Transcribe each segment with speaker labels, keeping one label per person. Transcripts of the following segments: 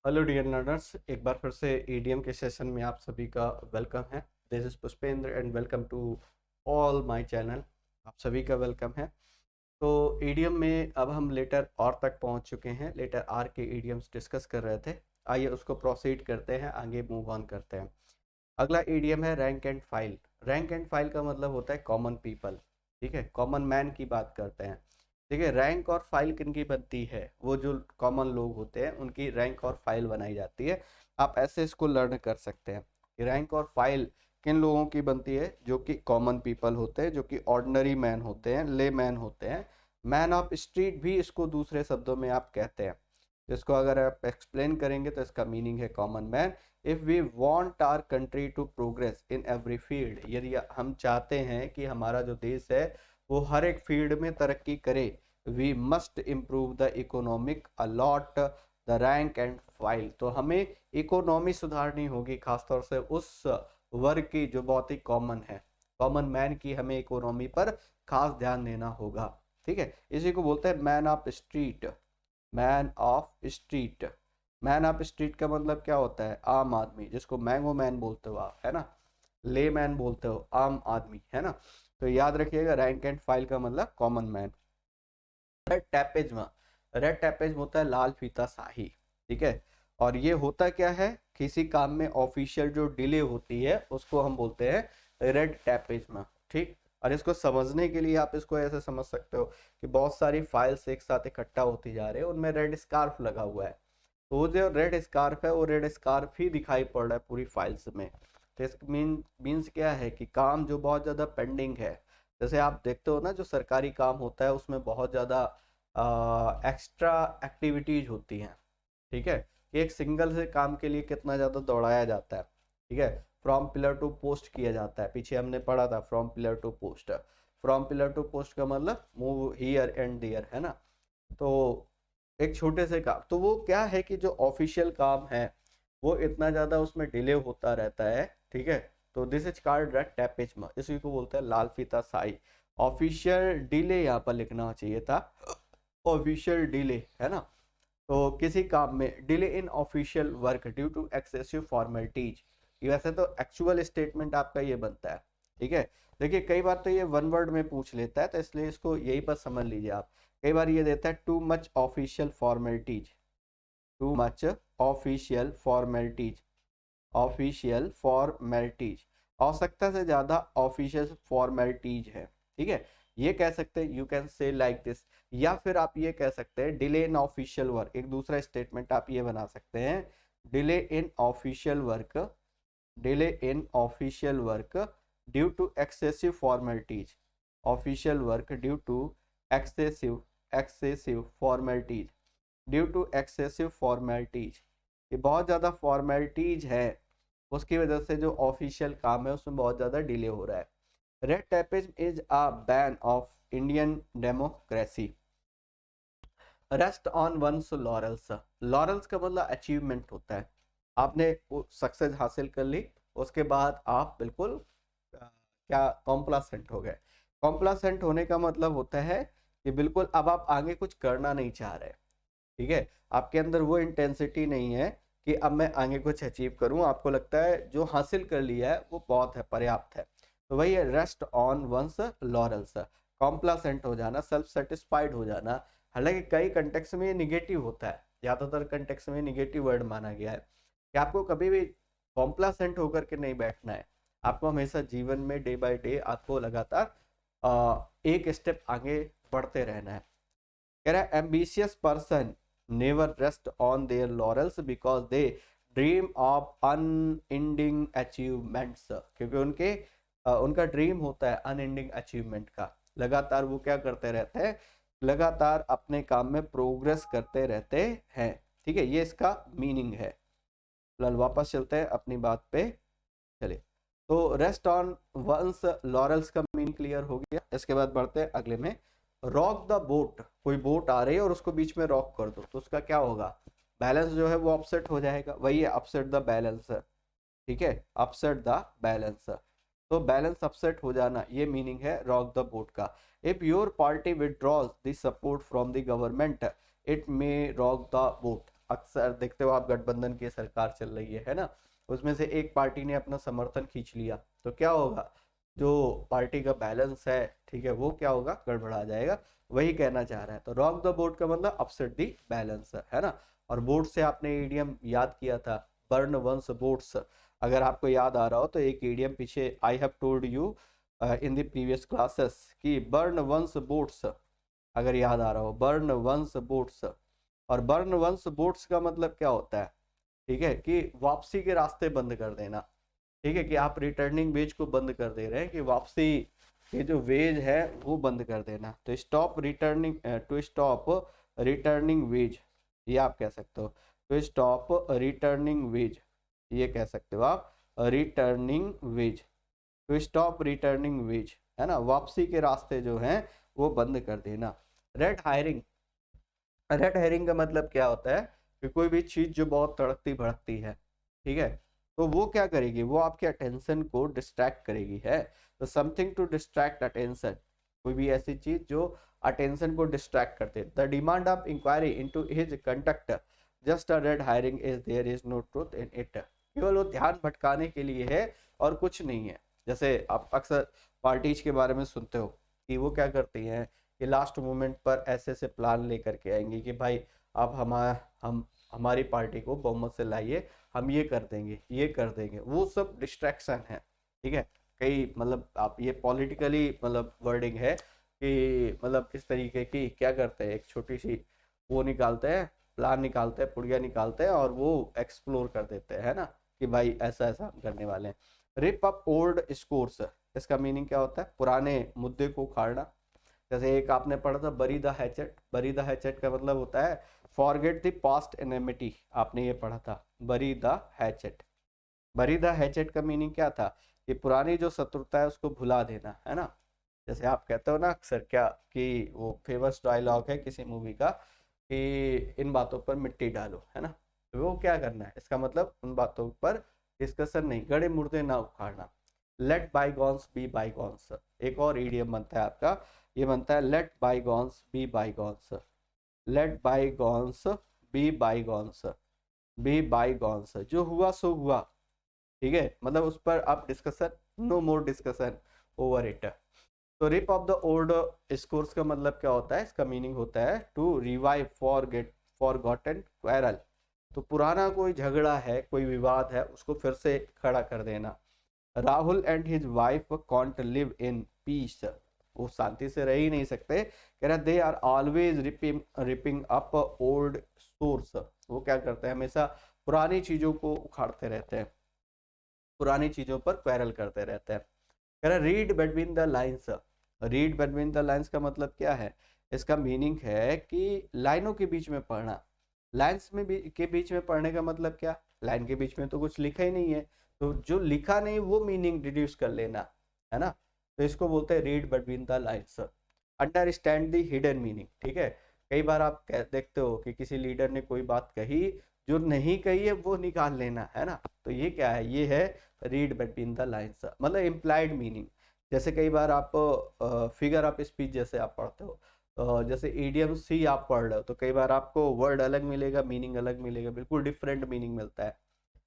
Speaker 1: Hello dear learners, एक बार फिर से ईडीएम के सेशन में आप सभी का वेलकम है। This is Pushpendra and welcome to all my channel. आप सभी का वेलकम है। तो ईडीएम में अब हम लेटर आर तक पहुंच चुके हैं। लेटर आर के ईडीएम्स डिस्कस कर रहे थे। आइए उसको प्रोसीड करते हैं, आगे मूव ऑन करते हैं। अगला ईडीएम है rank and file. Rank and file का मतलब होता है कॉमन पीपल। ठीक है, कॉमन मैन की बात करते हैं। ठीक है, रैंक और फाइल किन की बनती है? वो जो कॉमन लोग होते हैं उनकी रैंक और फाइल बनाई जाती है। आप ऐसे इसको लर्न कर सकते हैं कि रैंक और फाइल किन लोगों की बनती है? जो कि कॉमन पीपल होते हैं, जो कि ऑर्डिनरी मैन होते हैं, ले मैन होते हैं। मैन ऑफ स्ट्रीट भी इसको दूसरे शब्दों में आप कहते हैं। इसको अगर आप एक्सप्लेन करेंगे तो इसका मीनिंग है common man. If we want our country to progress in every field, यदि हम चाहते हैं कि हमारा जो देश है वो हर एक फील्ड में तरक्की करे, we must improve the economic a lot the rank and file. तो हमें इकोनॉमी सुधारनी होगी, खासतौर से उस वर्ग की जो बहुत ही कॉमन है। कॉमन मैन की हमें इकोनॉमी पर खास ध्यान देना होगा। ठीक है, इसी को बोलते हैं man of street. Man of street. Man of street का मतलब क्या होता है? आम आदमी, जिसको मैंगो मैन बोलते हो आप, है ना। ले मैन बोलते हो आम आदमी, है ना। तो याद रखिएगा, रैंक एंड फाइल का मतलब कॉमन मैन। रेड टैपेज्मा। रेड टैपेज्म होता है लाल फीता शाही। ठीक है, और ये होता क्या है? किसी काम में ऑफिशियल जो डिले होती है उसको हम बोलते हैं रेड टैपेज्मा। ठीक, और इसको समझने के लिए आप इसको ऐसे समझ सकते हो कि बहुत सारी फाइल्स एक साथ इकट्ठा होती जा रहे हैं, उनमें रेड स्कार्फ लगा हुआ है। तो वो जो रेड स्कार्फ है वो रेड स्कार्फ ही दिखाई पड़ रहा है पूरी फाइल्स में। तो इसका मीन्स क्या है कि काम जो बहुत ज़्यादा पेंडिंग है, जैसे आप देखते हो ना, जो सरकारी काम होता है उसमें बहुत ज़्यादा एक्स्ट्रा एक्टिविटीज होती हैं। ठीक है, कि एक सिंगल से काम के लिए कितना ज़्यादा दौड़ाया जाता है। ठीक है, फ्रॉम पिलर टू पोस्ट किया जाता है। पीछे हमने पढ़ा था from pillar to post. From pillar to post का मतलब मूव हियर एंड देयर, है ना। तो एक छोटे से काम, तो वो क्या है कि जो ऑफिशियल काम है वो इतना ज़्यादा उसमें डिले होता रहता है। ठीक है, तो दिस इज कॉल्ड रेड टैपेज्म, इसी को बोलते हैं लाल फीता शाही। ऑफिशियल डिले यहाँ पर लिखना चाहिए था, ऑफिशियल डिले, है ना। तो किसी काम में delay in official work due to excessive formalities. वैसे तो एक्चुअल स्टेटमेंट आपका ये बनता है। ठीक है, देखिए कई बार तो ये वन वर्ड में पूछ लेता है, तो इसलिए इसको यही पर समझ लीजिए आप। कई बार ये देता है too much official formalities. Too much official formalities. Official formalities, आवश्यकता से ज्यादा ऑफिशियल फॉर्मेलिटीज है। ठीक है, ये कह सकते हैं, यू कैन से लाइक दिस। या फिर आप ये कह सकते हैं डिले इन ऑफिशियल वर्क। एक दूसरा स्टेटमेंट आप ये बना सकते हैं, delay in official work, delay in official work due to excessive formalities. Official work due to excessive excessive formalities, due to excessive formalities. ये बहुत ज़्यादा फॉर्मेलिटीज है, उसकी वजह से जो ऑफिशियल काम है उसमें बहुत ज़्यादा डिले हो रहा है। Red tapism is a bane of Indian democracy. Rest on one's laurels. Laurels का मतलब अचीवमेंट होता है। आपने वो सक्सेस हासिल कर ली, उसके बाद आप बिल्कुल क्या कॉम्प्लासेंट हो गए। कॉम्प्लासेंट होने का मतलब होता है कि बिल्कुल अब आप आगे कुछ करना नहीं चाह रहे। ठीक है, आपके अंदर वो इंटेंसिटी नहीं है कि अब मैं आगे कुछ अचीव करूं। आपको लगता है जो हासिल कर लिया है वो बहुत है, पर्याप्त है। तो वही है रेस्ट ऑन वंस लॉरल्स। कॉम्प्लासेंट हो जाना, सेल्फ सेटिस्फाइड हो जाना। हालांकि कई कंटेक्स्ट में ये निगेटिव होता है, ज्यादातर कंटेक्स्ट में निगेटिव वर्ड माना गया है कि आपको कभी भी कॉम्प्लासेंट होकर के नहीं बैठना है। आपको हमेशा जीवन में डे बाय डे आपको लगातार एक स्टेप आगे बढ़ते रहना है। कह रहा है ambitious person never rest on their laurels because they dream of unending achievements. क्योंकि उनका ड्रीम होता है अनएंडिंग अचीवमेंट का। लगातार वो क्या करते रहते हैं? लगातार अपने काम में प्रोग्रेस करते रहते हैं। ठीक है, ये इसका मीनिंग है। फिलहाल वापस चलते हैं अपनी बात पे। चलिए, तो रेस्ट ऑन वंस लॉरल्स का मीनिंग क्लियर हो गया। इसके बाद बढ़ते हैं अगले में। Rock the boat. कोई बोट आ रही है और उसको बीच में रॉक कर दो तो उसका क्या होगा? बैलेंस जो है वो अपसेट हो जाएगा। वही है अपसेट द बैलेंस। ठीक है, अपसेट द बैलेंस। तो बैलेंस अपसेट हो जाना, ये मीनिंग है रॉक द बोट का। If your party withdraws the support from the government it may rock the boat. अक्सर देखते हो आप गठबंधन की सरकार चल रही है ना, उसमें से एक पार्टी ने अपना समर्थन खींच लिया तो क्या होगा, जो पार्टी का बैलेंस है, ठीक है, वो क्या होगा, गड़बड़ा जाएगा। वही कहना चाह रहा है। तो रॉक द बोट का मतलब अपसेट द बैलेंस है ना। और बोट से आपने ईडीएम याद किया था, बर्न वंस बोट्स। अगर आपको याद आ रहा हो तो एक ईडीएम पीछे I have told you in the previous classes कि बर्न वंस बोट्स, अगर याद आ रहा हो, बर्न वंस बोट्स। और बर्न वंस बोट्स का मतलब क्या होता है, ठीक है, कि वापसी के रास्ते बंद कर देना। ठीक है, कि आप रिटर्निंग वेज को बंद कर दे रहे हैं, कि वापसी के जो वेज है वो बंद कर देना। तो stop returning, to stop returning ways, ये आप कह सकते हो। टू स्टॉप रिटर्निंग वेज, ये कह सकते हो आप, returning ways, to stop returning ways, है ना, वापसी के रास्ते जो हैं वो बंद कर देना। रेड हायरिंग, रेड हेरिंग का मतलब क्या होता है कि कोई भी चीज जो बहुत तड़कती भड़कती है, ठीक है, तो वो क्या करेगी, वो आपके अटेंशन को डिस्ट्रैक्ट करेगी, है। तो समथिंग टू डिस्ट्रैक्ट अटेंशन, कोई भी ऐसी चीज जो अटेंशन को डिस्ट्रैक्ट करते। The demand of inquiry into his conduct just a red herring is there is no truth in it, केवल वो ध्यान भटकाने के लिए है और कुछ नहीं है। जैसे आप अक्सर पार्टीज के बारे में सुनते हो कि वो क्या करती हैं कि लास्ट मोमेंट पर ऐसे ऐसे प्लान लेकर के आएंगे कि भाई आप हम हमारी पार्टी को बहुमत से लाइए, हम ये कर देंगे, ये कर देंगे, वो सब डिस्ट्रैक्शन है। ठीक है, कई मतलब आप ये पॉलिटिकली मतलब वर्डिंग है कि मतलब इस तरीके की क्या करते हैं, एक छोटी सी वो निकालते हैं, प्लान निकालते हैं, पुड़िया निकालते हैं और वो एक्सप्लोर कर देते हैं, है ना, कि भाई ऐसा ऐसा हम करने वाले हैं। रिप अप ओल्ड स्कोर्स, इसका मीनिंग क्या होता है, पुराने मुद्दे को उखाड़ना। जैसे एक आपने पढ़ा था बरी द हैचेट, बरी द हैचेट का मतलब होता है फॉरगेट द पास्ट एनेमिटी, आपने ये पढ़ा था, बरी द हैचेट। बरी द हैचेट का मीनिंग क्या था, कि पुरानी जो शत्रुता है उसको भुला देना, है ना। जैसे आप कहते हो ना अक्सर क्या, कि वो फेमस डायलॉग है किसी मूवी का कि इन बातों पर मिट्टी डालो, है ना। तो वो क्या करना है, इसका मतलब उन बातों पर डिस्कशन नहीं, गड़े मुर्दे ना उखाड़ना। लेट बाईगॉन्स बी बाईगॉन्स, एक और ईडियम बनता है आपका, ये बनता है let bygones be bygones, let bygones be bygones, be bygones, जो हुआ सो हुआ, ठीक है, मतलब उस पर आप discussion, no more discussion over it. तो rip of the old scores का मतलब क्या होता है, इसका मीनिंग होता है to revive forgotten quarrel, तो पुराना कोई झगड़ा है, कोई विवाद है, उसको फिर से खड़ा कर देना। Rahul and his wife can't live in peace, वो शांति से रह ही नहीं सकते, कह रहा they are always ripping up old sores, वो क्या करते हैं, हमेशा पुरानी चीजों को उखाड़ते रहते हैं, पुरानी चीजों पर क्वेरल करते रहते हैं। कह रहा read between the lines, read between the lines का मतलब क्या है, इसका मीनिंग है कि लाइनों के बीच में पढ़ना। लाइन्स में के बीच में पढ़ने का मतलब क्या, लाइन के बीच में तो कुछ लिखा ही नहीं है, तो जो लिखा नहीं वो मीनिंग डिड्यूस कर लेना, है ना। तो इसको बोलते हैं read between the lines. Understand the hidden meaning, ठीक है, कई बार आप देखते हो कि किसी लीडर ने कोई बात कही, जो नहीं कही है वो निकाल लेना, है ना। तो ये क्या है, ये है रीड बिटवीन द लाइन्स, मतलब इम्प्लाइड मीनिंग। जैसे कई बार आप फिगर ऑफ स्पीच जैसे आप पढ़ते हो, जैसे ईडियम सी आप पढ़ रहे हो, तो कई बार आपको वर्ड अलग मिलेगा, मीनिंग अलग मिलेगा, बिल्कुल डिफरेंट मीनिंग मिलता है।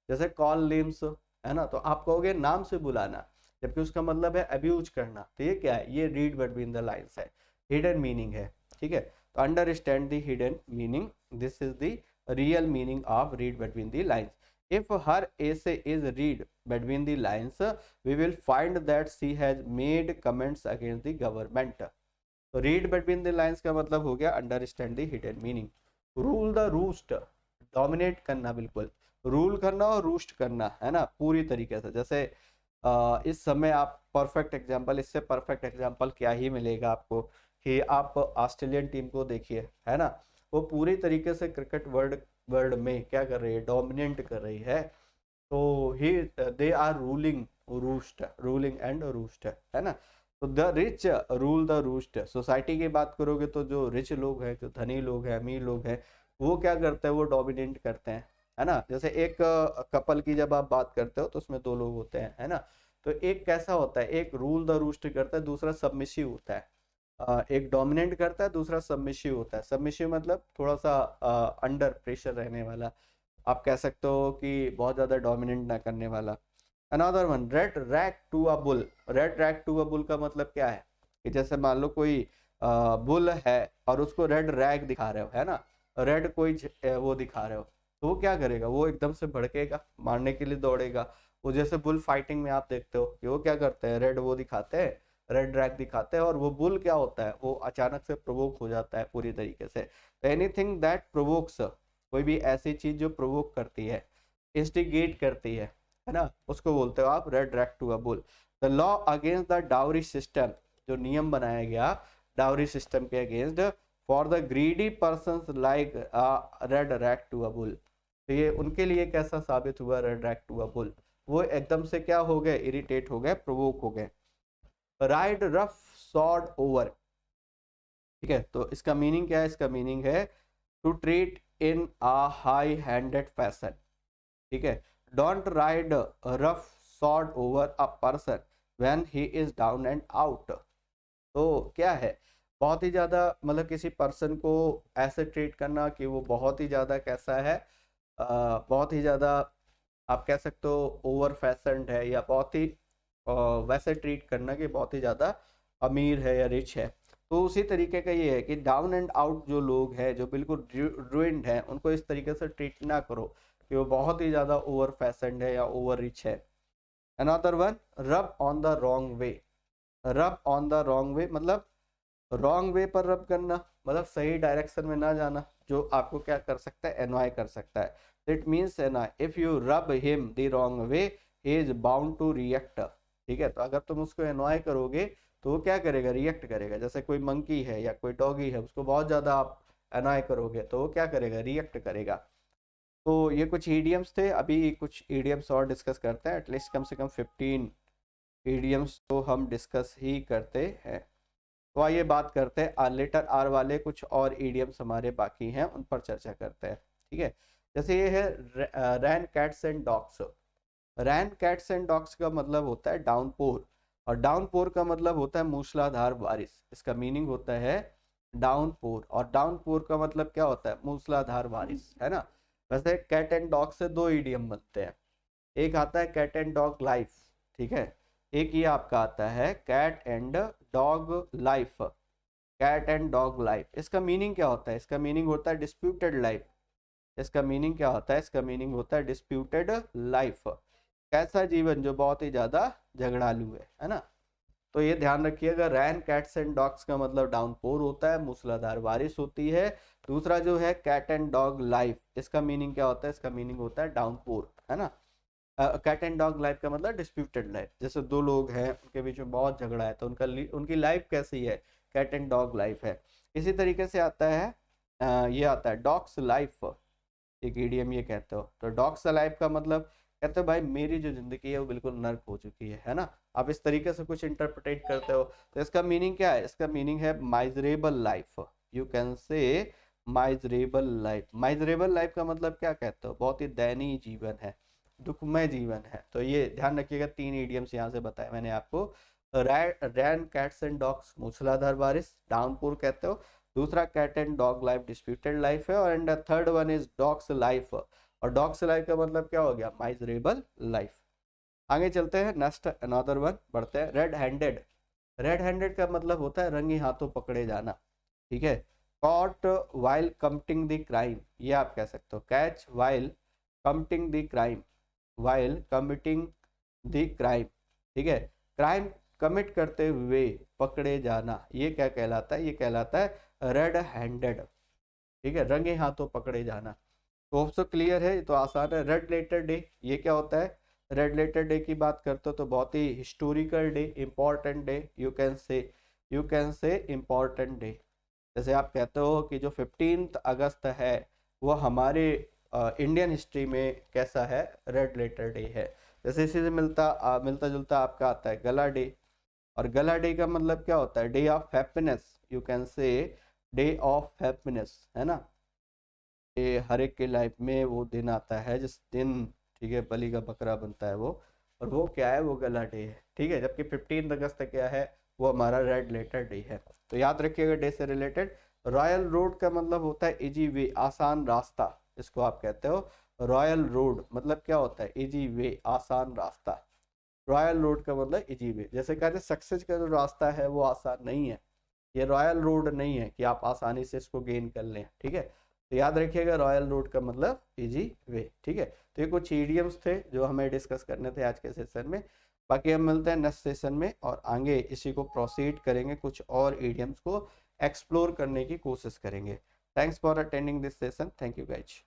Speaker 1: जैसे कॉल नेम्स, है ना, तो आप कहोगे नाम से बुलाना, जबकि उसका मतलब है अब्यूज करना, तो ये क्या है, ये रीड बिटवीन द लाइन्स है, हिडन मीनिंग है। ठीक है, तो understand the hidden meaning, this is the real meaning of read between the lines. if her essay is read between the lines, we will find that she has made comments against the government. तो read between the lines का मतलब हो गया understand the hidden meaning. Rule the roost, dominate करना, बिल्कुल rule करना और roost करना, है ना, पूरी तरीके से। जैसे इस समय आप परफेक्ट एग्जांपल, इससे परफेक्ट एग्जांपल क्या ही मिलेगा आपको, कि आप ऑस्ट्रेलियन टीम को देखिए, है ना, वो पूरी तरीके से क्रिकेट वर्ल्ड वर्ल्ड में क्या कर रही है, डोमिनेट कर रही है। तो he they are ruling roost, ruling and roost, है ना। तो the rich rule the roost, society की बात करोगे तो जो रिच लोग हैं, जो धनी लोग हैं, अमीर लोग हैं, वो क्या करते हैं, वो डोमिनेट करते हैं, है ना। जैसे एक कपल की जब आप बात करते हो तो उसमें दो लोग होते हैं, है ना। तो एक कैसा होता है, एक रूल द रूस्ट करता है, दूसरा सबमिसिव होता है। एक डोमिनेट करता है, दूसरा सबमिसिव होता है। सबमिसिव मतलब थोड़ा सा अंडर प्रेशर रहने वाला, आप कह सकते हो कि बहुत ज्यादा डोमिनेट ना करने वाला। Another one, red rag to a bull. Red rag to a bull का मतलब क्या है कि जैसे मान लो कोई बुल है और उसको रेड रैग दिखा रहे हो, है ना, रेड कोई वो दिखा रहे हो, तो वो क्या करेगा, वो एकदम से भड़केगा, मारने के लिए दौड़ेगा। वो जैसे बुल फाइटिंग में आप देखते हो कि वो क्या करते हैं, रेड वो दिखाते हैं, रेड रैग दिखाते हैं, और वो बुल क्या होता है, वो अचानक से प्रोवोक हो जाता है पूरी तरीके से। एनीथिंग दैट प्रोवोक्स, कोई भी ऐसी चीज जो प्रोवोक करती है, इंस्टिगेट करती है ना, उसको बोलते हो आप red rag to a bull. The law against the dowry system, जो नियम बनाया गया डाउरी सिस्टम के against, for the greedy person like red rag to a bull, तो ये उनके लिए कैसा साबित हुआ, red rag to a bull, वो एकदम से क्या हो गए, इरिटेट हो गए, प्रोवोक हो गए। राइड रफ सॉर्ड ओवर, ठीक है, तो इसका मीनिंग क्या है, इसका मीनिंग है to treat in a high handed fashion, ठीक है। Don't ride roughshod over a person when he is down and out. तो क्या है, बहुत ही ज्यादा मतलब किसी पर्सन को ऐसे ट्रीट करना कि वो बहुत ही ज्यादा कैसा है, बहुत ही ज्यादा आप कह सकते हो ओवर फैशनड है, या बहुत ही वैसे ट्रीट करना कि बहुत ही ज़्यादा अमीर है या रिच है। तो उसी तरीके का ये है कि डाउन एंड आउट जो लोग हैं, जो बिल्कुल रुइंड हैं, उनको इस तरीके से ट्रीट ना करो कि वो बहुत ही ज़्यादा ओवर फैशनड है या ओवर रिच है। अनदर वन, रब ऑन द रॉन्ग वे। रब ऑन द रॉन्ग वे मतलब रॉन्ग वे पर रब करना, मतलब सही डायरेक्शन में ना जाना, जो आपको क्या कर सकता है, एनॉय कर सकता है। इट मीन्स है ना, if you rub him the wrong way he is bound to react, ठीक है। तो अगर तुम उसको एनॉय करोगे तो वो क्या करेगा, रिएक्ट करेगा। जैसे कोई मंकी है या कोई डॉगी है, उसको बहुत ज्यादा आप एनॉय करोगे तो वो क्या करेगा, रिएक्ट करेगा। तो ये कुछ ईडियम्स थे, अभी कुछ ईडियम्स और डिस्कस करते हैं, एटलीस्ट कम से कम 15 ईडियम्स तो हम डिस्कस ही करते हैं। तो आइए बात करते हैं लेटर आर वाले कुछ और ईडियम्स हमारे बाकी हैं, उन पर चर्चा करते हैं, ठीक है। जैसे ये है rain cats and dogs. Rain cats and dogs का मतलब होता है डाउनपोर, और डाउनपोर का मतलब होता है मूसलाधार बारिश। इसका मीनिंग होता है डाउनपोर, और डाउनपोर का मतलब क्या होता है, मूसलाधार बारिश, है ना। वैसे कैट एंड डॉग से दो ईडियम बनते हैं, एक आता है कैट एंड डॉग लाइफ, ठीक है, एक ये आपका आता है cat and dog life. Cat and dog life, इसका मीनिंग क्या होता है, इसका मीनिंग होता है डिस्प्यूटेड लाइफ। इसका मीनिंग क्या होता है, इसका मीनिंग होता है डिस्प्यूटेड लाइफ, कैसा जीवन जो बहुत ही ज्यादा झगड़ालू है ना। तो ये ध्यान रखिएगा, रैन कैट्स एंड डॉग्स का मतलब डाउनपोर होता है, मूसलाधार बारिश होती है। दूसरा जो है कैट एंड डॉग लाइफ, इसका मीनिंग क्या होता है, इसका मीनिंग होता है डाउनपोर, है ना। कैट एंड डॉग लाइफ का मतलब डिस्प्यूटेड लाइफ, जैसे दो लोग हैं उनके बीच में बहुत झगड़ा है, तो उनकी लाइफ कैसी है, कैट एंड डॉग लाइफ है। इसी तरीके से आता है ये आता है डॉग्स लाइफ, एक ईडीएम ये कहते हो। तो डॉग्स लाइफ का मतलब कहते हो भाई मेरी जो जिंदगी है वो बिल्कुल नर्क हो चुकी है ना। आप इस तरीके से कुछ इंटरप्रिटेट करते हो, तो इसका मीनिंग क्या है, इसका मीनिंग है माइजरेबल लाइफ, यू कैन से माइजरेबल लाइफ। माइजरेबल लाइफ का मतलब क्या कहते हो, बहुत ही दयनीय जीवन है, दुखमय जीवन है। तो ये ध्यान रखिएगा, तीन ईडियम्स यहाँ से बताए मैंने आपको। रैन कैट्स एंड डॉग्स मूसलाधार बारिश, डाउनपोर कहते हो। दूसरा cat and dog life disputed life है, और and third one is dog's life, और डॉग्स लाइफ का मतलब क्या हो गया, माइजरेबल लाइफ। आगे चलते हैं, नेक्स्ट अनदर वन बढ़ते हैं, रेड हैंडेड। रेड हैंडेड का मतलब होता है रंगे हाथों पकड़े जाना, ठीक है। Caught while committing the crime, ये आप कह सकते हो, catch while committing the crime, while committing the crime, ठीक है। क्राइम कमिट करते हुए पकड़े जाना, ये क्या कहलाता है, ये कहलाता है रेड हैंडेड, ठीक है, रंगे हाथों पकड़े जाना। तो होप सो क्लियर है, तो आसान है। रेड लेटर डे, ये क्या होता है, रेड लेटर डे की बात करते हो तो बहुत ही historical day, important day, you can say important day. जैसे आप कहते हो कि जो 15 अगस्त है वो हमारे इंडियन हिस्ट्री में कैसा है, रेड लेटर डे है। जैसे इसी से मिलता जुलता आपका आता है गला डे, और गला डे का मतलब क्या होता है, day of happiness, you can से डे ऑफ हैप्पीनेस, है ना। ये हर एक के लाइफ में वो दिन आता है जिस दिन, ठीक है, बलि का बकरा बनता है वो, और वो क्या है, वो गला डे है, ठीक है। जबकि 15 अगस्त क्या है, वो हमारा रेड लेटर डी है। तो याद रखिएगा डे से रिलेटेड। रॉयल रोड का मतलब होता है इजी वे, आसान रास्ता, इसको आप कहते हो रॉयल रोड। मतलब क्या होता है? इजी वे, आसान रास्ता। रॉयल रोड का मतलब इजी वे। जैसे कहते हैं सक्सेस का जो रास्ता है वो आसान नहीं है, ये रॉयल रोड नहीं है कि आप आसानी से इसको गेन कर लें। ठीक है, तो याद रखिएगा रॉयल रोड का मतलब इजी वे। ठीक है, तो ये कुछ ईडियम्स थे जो हमें डिस्कस करने थे आज के सेशन में। बाकी हम मिलते हैं नेक्स्ट सेशन में और आगे इसी को प्रोसीड करेंगे, कुछ और ईडियम्स को एक्सप्लोर करने की कोशिश करेंगे। Thanks for attending this session. Thank you guys.